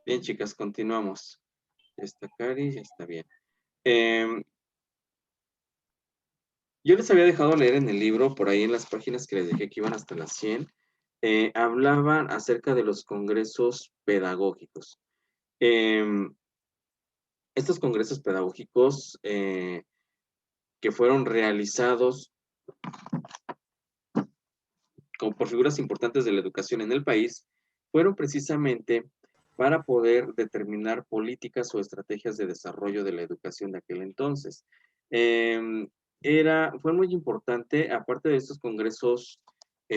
Bien, chicas, continuamos. Ya está Cari, ya está bien. Em, yo les había dejado leer en el libro, por ahí en las páginas que les dejé que iban hasta las 100, hablaban acerca de los congresos pedagógicos. Em, estos congresos pedagógicos que fueron realizados como por figuras importantes de la educación en el país, fueron precisamente para poder determinar políticas o estrategias de desarrollo de la educación de aquel entonces. Eh, fue muy importante, aparte de estos congresos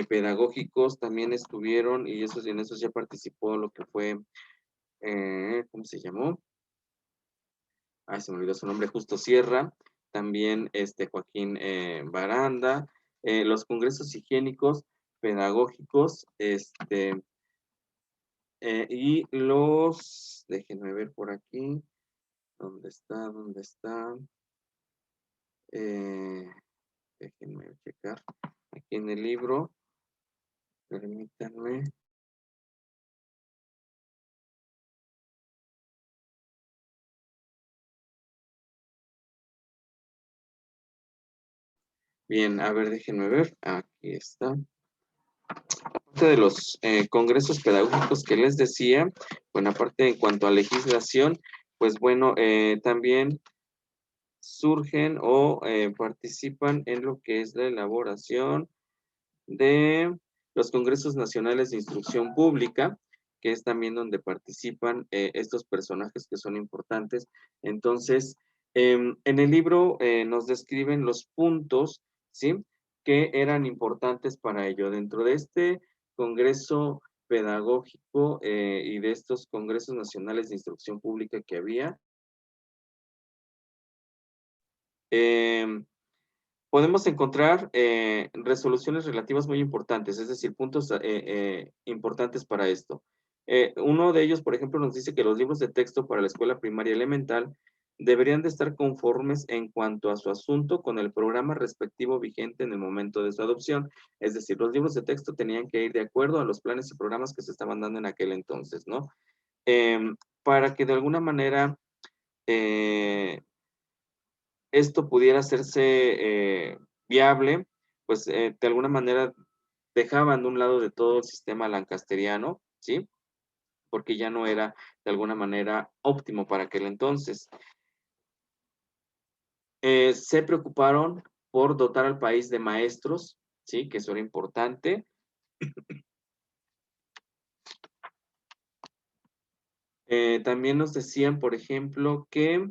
pedagógicos, también estuvieron, y en esos ya participó lo que fue, ¿cómo se llamó? Ay, se me olvidó su nombre, Justo Sierra, también Joaquín Baranda, los congresos higiénicos pedagógicos, y déjenme ver por aquí, ¿dónde está? ¿Dónde está? Eh, déjenme checar aquí en el libro, permítanme. Bien, a ver, déjenme ver, aquí está. Aparte de los congresos pedagógicos que les decía, bueno, aparte en cuanto a legislación, pues bueno, también surgen o participan en lo que es la elaboración de los Congresos Nacionales de Instrucción Pública, que es también donde participan estos personajes que son importantes. Entonces, en el libro nos describen los puntos, ¿sí? Que eran importantes para ello. Dentro de este Congreso Pedagógico y de estos Congresos Nacionales de Instrucción Pública que había, eh, podemos encontrar resoluciones relativas muy importantes, es decir, puntos importantes para esto. Uno de ellos, por ejemplo, nos dice que los libros de texto para la escuela primaria elemental deberían de estar conformes en cuanto a su asunto con el programa respectivo vigente en el momento de su adopción. Es decir, los libros de texto tenían que ir de acuerdo a los planes y programas que se estaban dando en aquel entonces, ¿no? Para que de alguna manera eh, esto pudiera hacerse viable, pues de alguna manera dejaban de un lado de todo el sistema lancasteriano, ¿sí? Porque ya no era de alguna manera óptimo para aquel entonces. Se preocuparon por dotar al país de maestros, ¿sí? Que eso era importante. También nos decían, por ejemplo, que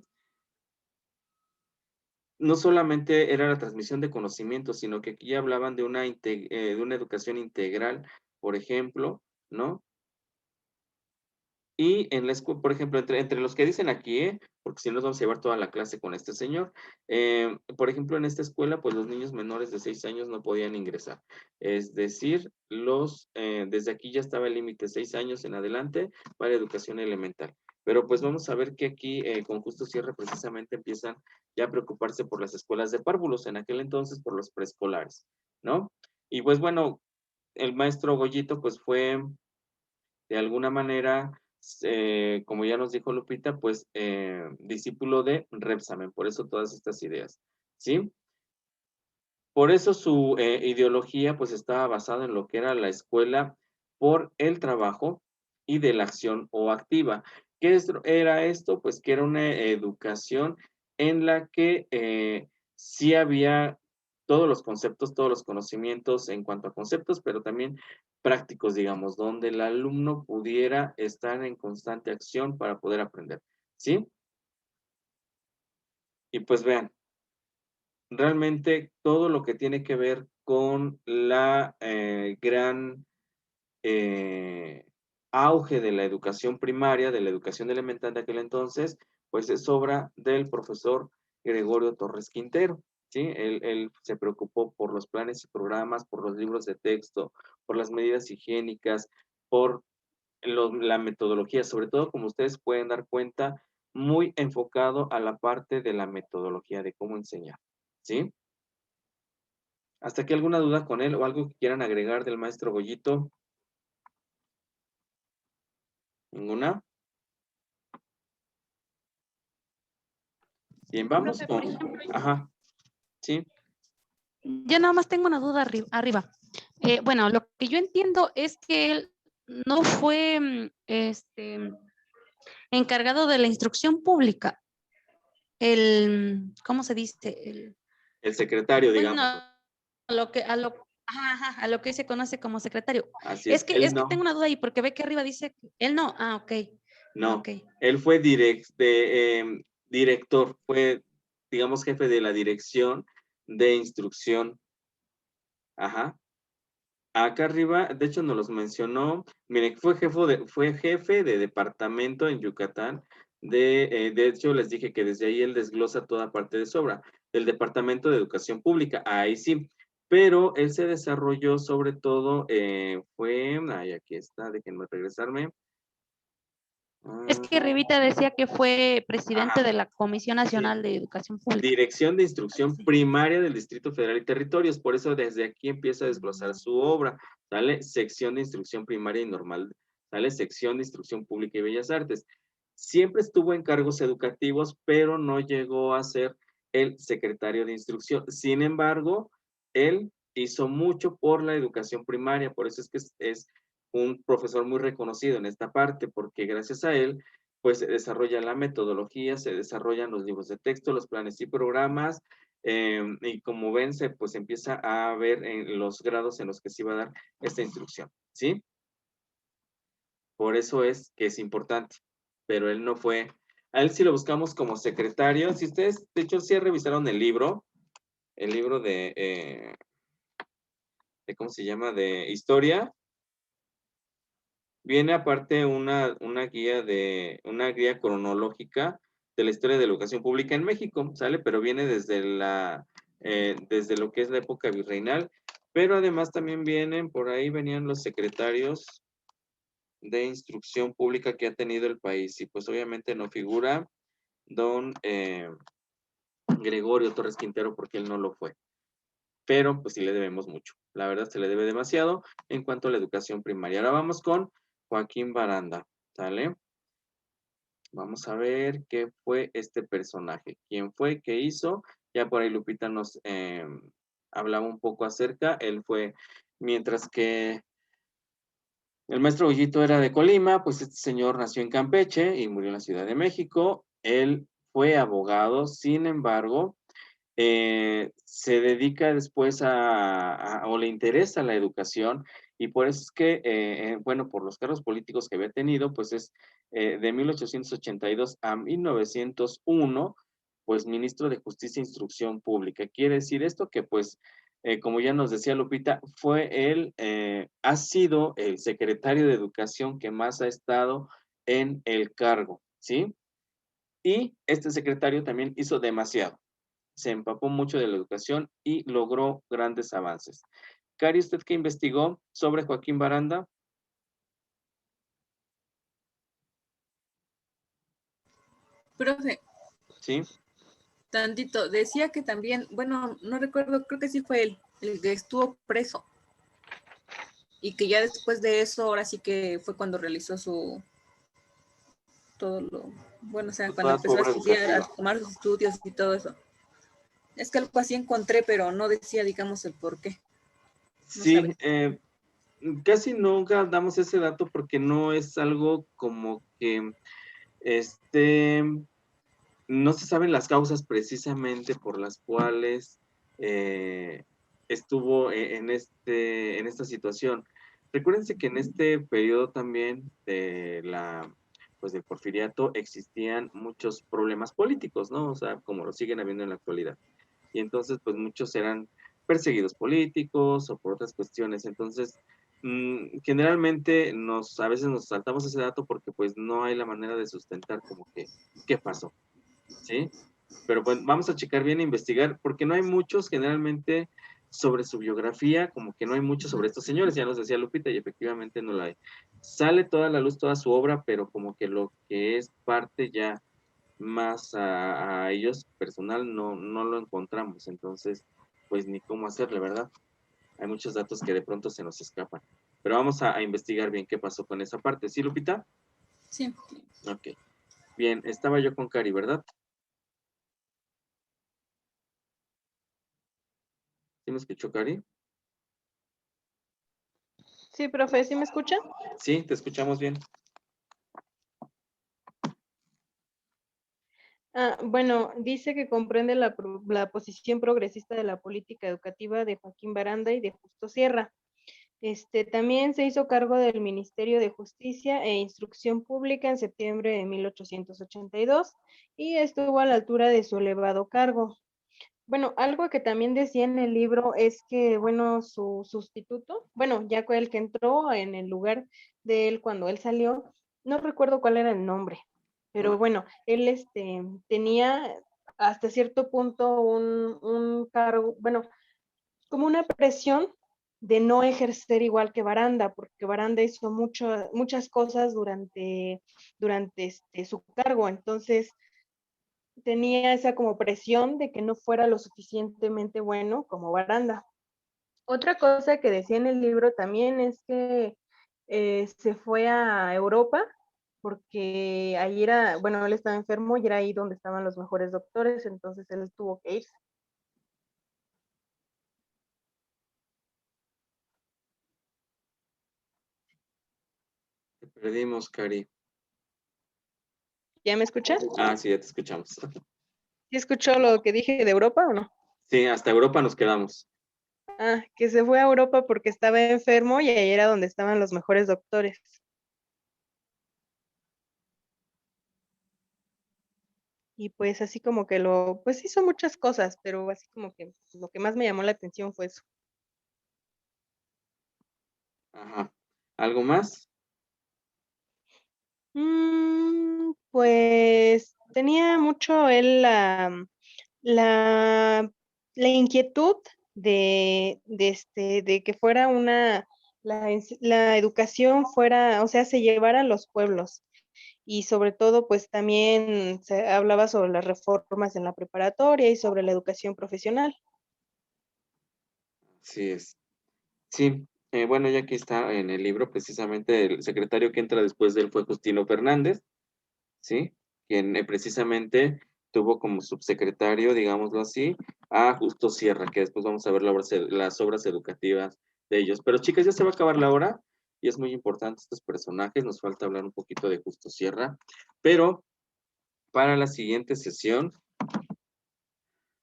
no solamente era la transmisión de conocimientos, sino que aquí hablaban de una educación integral, por ejemplo, ¿no? Y en la escuela, por ejemplo, entre los que dicen aquí, porque si no nos vamos a llevar toda la clase con este señor, por ejemplo, en esta escuela, pues los niños menores de 6 años no podían ingresar. Es decir, desde aquí ya estaba el límite 6 años en adelante para educación elemental. Pero pues vamos a ver que aquí, con justo cierre, precisamente empiezan ya a preocuparse por las escuelas de párvulos, en aquel entonces por los preescolares, ¿no? Y pues bueno, el maestro Goyito, pues fue de alguna manera, como ya nos dijo Lupita, pues discípulo de Rebsamen, por eso todas estas ideas, ¿sí? Por eso su ideología pues estaba basada en lo que era la escuela por el trabajo y de la acción o activa. Era esto? Pues que era una educación en la que sí había todos los conceptos, todos los conocimientos en cuanto a conceptos, pero también prácticos, digamos, donde el alumno pudiera estar en constante acción para poder aprender, ¿sí? Y pues vean, realmente todo lo que tiene que ver con la gran eh, auge de la educación primaria, de la educación elemental de aquel entonces, pues es obra del profesor Gregorio Torres Quintero, ¿sí? Él se preocupó por los planes y programas, por los libros de texto, por las medidas higiénicas, por la metodología, sobre todo, como ustedes pueden dar cuenta, muy enfocado a la parte de la metodología, de cómo enseñar, ¿sí? ¿Hasta aquí alguna duda con él o algo que quieran agregar del maestro Goyito? ¿Ninguna? Bien, vamos Profe, con... por ejemplo, Ajá, sí. yo nada más tengo una duda arriba. Bueno, lo que yo entiendo es que él no fue encargado de la instrucción pública. ¿Cómo se dice? El secretario, Bueno, digamos. a lo que se conoce como secretario. Así Es es. que, Él es que tengo no, una duda ahí, porque ve que arriba dice que él no. Ah, ok. Ah, no. ok. Él fue director, fue, digamos, jefe de la dirección de instrucción. Ajá. Acá arriba, de hecho, nos los mencionó. Miren, fue jefe de departamento en Yucatán. De hecho, les dije que desde ahí él desglosa toda parte de su obra, del Departamento de Educación Pública. Ahí sí. Pero él se desarrolló sobre todo, ay, aquí está, déjenme regresarme. Es que Ah, Rivita decía que fue presidente ajá, de la Comisión sí. Nacional de Educación Pública. Dirección de Algo Instrucción así. Primaria del Distrito Federal y Territorios. Por eso desde aquí empieza a desglosar su obra. ¿Sale? Sección de Instrucción Primaria y Normal. ¿Sale? Sección de Instrucción Pública y Bellas Artes. Siempre estuvo en cargos educativos, pero no llegó a ser el secretario de Instrucción. Sin embargo, él hizo mucho por la educación primaria. Por eso es que es un profesor muy reconocido en esta parte, porque gracias a él pues se desarrolla la metodología, se desarrollan los libros de texto, los planes y programas, y como ven, pues empieza a ver en los grados en los que se iba a dar esta instrucción, ¿sí? Por eso es que es importante, pero él no fue, a él sí lo buscamos como secretario, si ustedes, de hecho, sí revisaron el libro de ¿cómo se llama? De historia, viene aparte una guía cronológica de la historia de la educación pública en México, ¿sale? Pero viene desde lo que es la época virreinal, pero además también por ahí venían los secretarios de instrucción pública que ha tenido el país, y pues obviamente no figura don Gregorio Torres Quintero porque él no lo fue, pero pues sí le debemos mucho, la verdad se le debe demasiado en cuanto a la educación primaria. Ahora vamos con Joaquín Baranda, ¿sale? Vamos a ver qué fue este personaje, quién fue, qué hizo. Ya por ahí Lupita nos hablaba un poco acerca. Él fue, mientras que el maestro Bollito era de Colima, pues este señor nació en Campeche y murió en la Ciudad de México. Él fue abogado, sin embargo, se dedica después o le interesa la educación, y por eso es que, bueno, por los cargos políticos que había tenido, pues es de 1882 a 1901, pues ministro de Justicia e Instrucción Pública. Quiere decir esto que, pues, como ya nos decía Lupita, ha sido el secretario de Educación que más ha estado en el cargo, ¿sí? Y este secretario también hizo demasiado, se empapó mucho de la educación y logró grandes avances. Cari, ¿usted qué investigó sobre Joaquín Baranda? Profe, Sí, tantito, decía que también, bueno, no recuerdo, creo que sí fue él, el que estuvo preso. Y que ya después de eso, ahora sí que fue cuando realizó todo lo, bueno, o sea, cuando toda su empezó a obra estudiar, a educativa. tomar sus estudios y todo eso. Es que algo así encontré, pero no decía, digamos, el por qué. No Sí, sabe. casi nunca damos ese dato porque no es algo como que, este, no se saben las causas precisamente por las cuales estuvo en esta situación. Recuérdense que en este periodo también pues del porfiriato existían muchos problemas políticos, ¿no? O sea, como lo siguen habiendo en la actualidad. Y entonces, pues muchos eran perseguidos políticos o por otras cuestiones. Entonces, generalmente a veces nos saltamos ese dato porque pues no hay la manera de sustentar como que, ¿qué pasó? ¿Sí? Pero bueno, vamos a checar bien e investigar, porque no hay muchos generalmente sobre su biografía, como que no hay mucho sobre estos señores, ya nos decía Lupita, y efectivamente no la hay. Sale toda la luz, toda su obra, pero como que lo que es parte ya más a ellos personal no lo encontramos, entonces, pues ni cómo hacerle, ¿verdad? Hay muchos datos que de pronto se nos escapan. Pero vamos a investigar bien qué pasó con esa parte. ¿Sí, Lupita? Sí. Ok. Bien, estaba yo con Cari, ¿verdad? ¿Sí me escuchó, Cari? Sí, profe, ¿sí me escucha? Sí, te escuchamos bien. Bueno, dice que comprende la posición progresista de la política educativa de Joaquín Baranda y de Justo Sierra. También se hizo cargo del Ministerio de Justicia e Instrucción Pública en septiembre de 1882 y estuvo a la altura de su elevado cargo. Bueno, algo que también decía en el libro es que, bueno, su sustituto, bueno, ya fue el que entró en el lugar de él cuando él salió, no recuerdo cuál era el nombre, pero bueno, él tenía hasta cierto punto un cargo, bueno, como una presión de no ejercer igual que Baranda, porque Baranda hizo muchas cosas durante su cargo, entonces tenía esa como presión de que no fuera lo suficientemente bueno como Baranda. Otra cosa que decía en el libro también es que se fue a Europa porque ahí era, bueno, él estaba enfermo y era ahí donde estaban los mejores doctores, entonces él tuvo que irse. Te perdimos, Cari. ¿Ya me escuchas? Sí, ya te escuchamos. ¿Sí escuchó lo que dije de Europa o no? Sí, hasta Europa nos quedamos. Que se fue a Europa porque estaba enfermo y ahí era donde estaban los mejores doctores. Y pues así como que pues hizo muchas cosas, pero así como que lo que más me llamó la atención fue eso. Ajá. ¿Algo más? Pues tenía mucho él la, la inquietud de que fuera la educación fuera, o sea, se llevara a los pueblos. Y sobre todo, pues también se hablaba sobre las reformas en la preparatoria y sobre la educación profesional. Así es. Sí, bueno, ya aquí está en el libro, precisamente el secretario que entra después de él fue Justino Fernández, ¿sí? Quien precisamente tuvo como subsecretario, digámoslo así, a Justo Sierra, que después vamos a ver las obras educativas de ellos. Pero chicas, ya se va a acabar la hora y es muy importante estos personajes, nos falta hablar un poquito de Justo Sierra, pero para la siguiente sesión,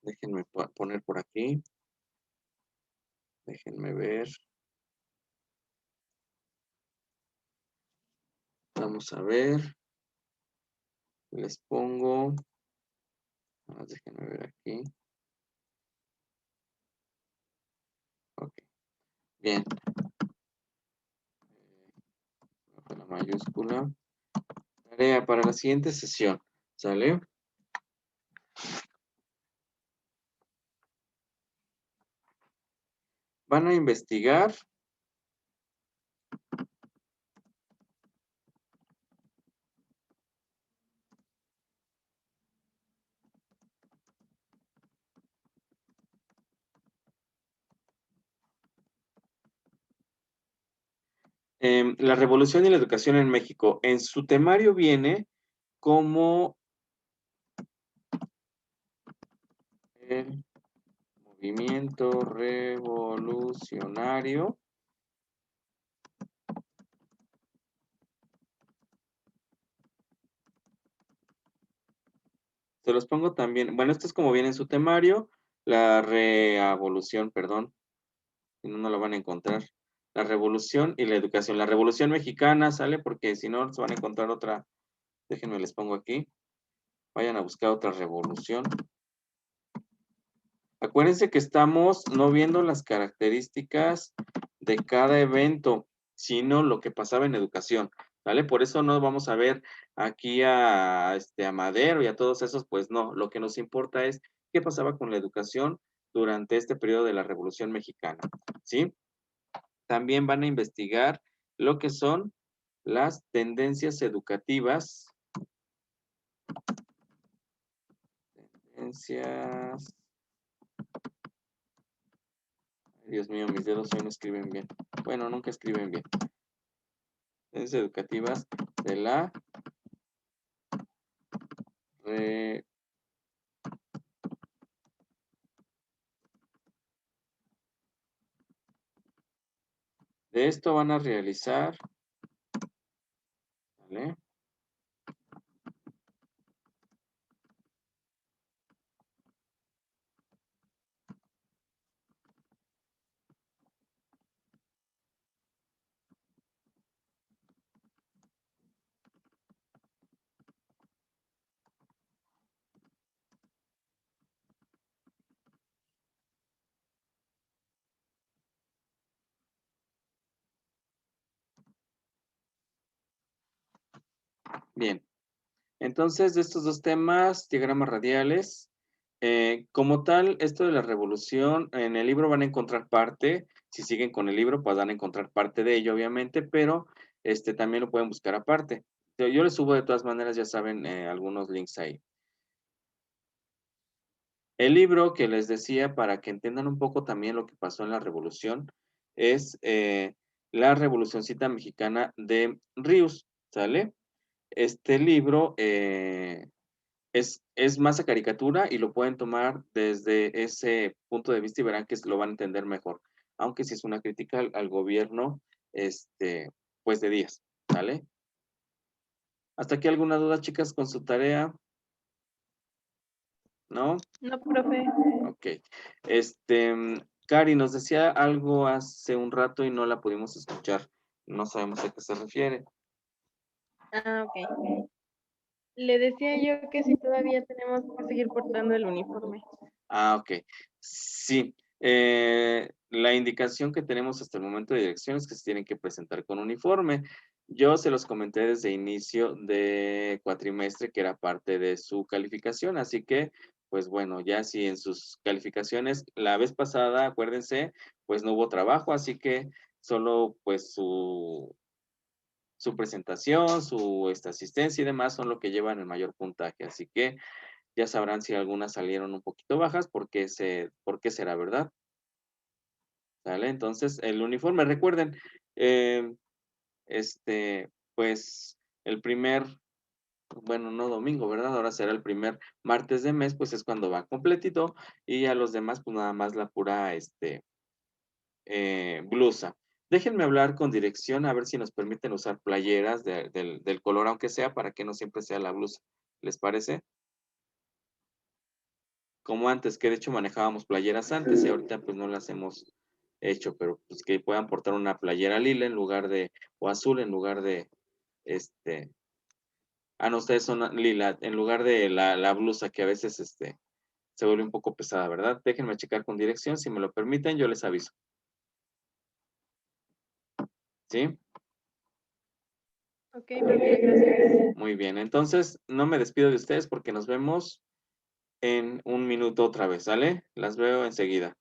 déjenme poner por aquí, déjenme ver, vamos a ver, les pongo, déjenme ver aquí. Ok, bien. Con la mayúscula. Tarea para la siguiente sesión. ¿Sale? Van a investigar la revolución y la educación en México. En su temario viene como el movimiento revolucionario. Se los pongo también. Bueno, esto es como viene en su temario. La revolución, perdón. Si no, no lo van a encontrar. La revolución y la educación. La revolución mexicana sale porque si no, se van a encontrar otra. Déjenme, les pongo aquí. Vayan a buscar otra revolución. Acuérdense que estamos no viendo las características de cada evento, sino lo que pasaba en educación, ¿vale? Por eso no vamos a ver aquí a Madero y a todos esos, pues no, lo que nos importa es qué pasaba con la educación durante este periodo de la Revolución Mexicana, ¿sí? También van a investigar lo que son las tendencias educativas. Tendencias. Dios mío, mis dedos hoy no escriben bien. Bueno, nunca escriben bien. Tendencias educativas de la De esto van a realizar, ¿vale? Bien. Entonces, de estos dos temas, diagramas radiales, como tal, esto de la revolución, en el libro van a encontrar parte, si siguen con el libro, pues van a encontrar parte de ello, obviamente, pero también lo pueden buscar aparte. Yo les subo de todas maneras, ya saben, algunos links ahí. El libro que les decía, para que entiendan un poco también lo que pasó en la revolución, es La Revolucioncita Mexicana de Ríos, ¿sale? Este libro es más a caricatura y lo pueden tomar desde ese punto de vista y verán que lo van a entender mejor. Aunque sí es una crítica al gobierno, pues de Díaz, ¿vale? ¿Hasta aquí alguna duda, chicas, con su tarea? ¿No? No, profe. Ok. Cari nos decía algo hace un rato y no la pudimos escuchar. No sabemos a qué se refiere. Ah, ok. Le decía yo que si todavía tenemos que seguir portando el uniforme. Ah, ok. Sí. La indicación que tenemos hasta el momento de dirección es que se tienen que presentar con uniforme. Yo se los comenté desde inicio de cuatrimestre que era parte de su calificación, así que, pues bueno, ya si en sus calificaciones, la vez pasada, acuérdense, pues no hubo trabajo, así que solo pues su presentación, su asistencia y demás son lo que llevan el mayor puntaje, así que ya sabrán si algunas salieron un poquito bajas, por qué será, ¿verdad? ¿Sale? Entonces, el uniforme, recuerden, eh, pues, el primer, bueno, no domingo, ¿verdad? Ahora será el primer martes de mes, pues es cuando va completito, y a los demás, pues nada más la pura, blusa. Déjenme hablar con dirección a ver si nos permiten usar playeras del color, aunque sea, para que no siempre sea la blusa. ¿Les parece? Como antes, que de hecho manejábamos playeras antes y ahorita pues no las hemos hecho, pero pues que puedan portar una playera lila en lugar de, o azul en lugar de, este, no, ustedes son lila, en lugar de la blusa que a veces, se vuelve un poco pesada, ¿verdad? Déjenme checar con dirección, si me lo permiten, yo les aviso. ¿Sí? Ok, profe, gracias. Muy bien, entonces no me despido de ustedes porque nos vemos en un minuto otra vez, ¿sale? Las veo enseguida.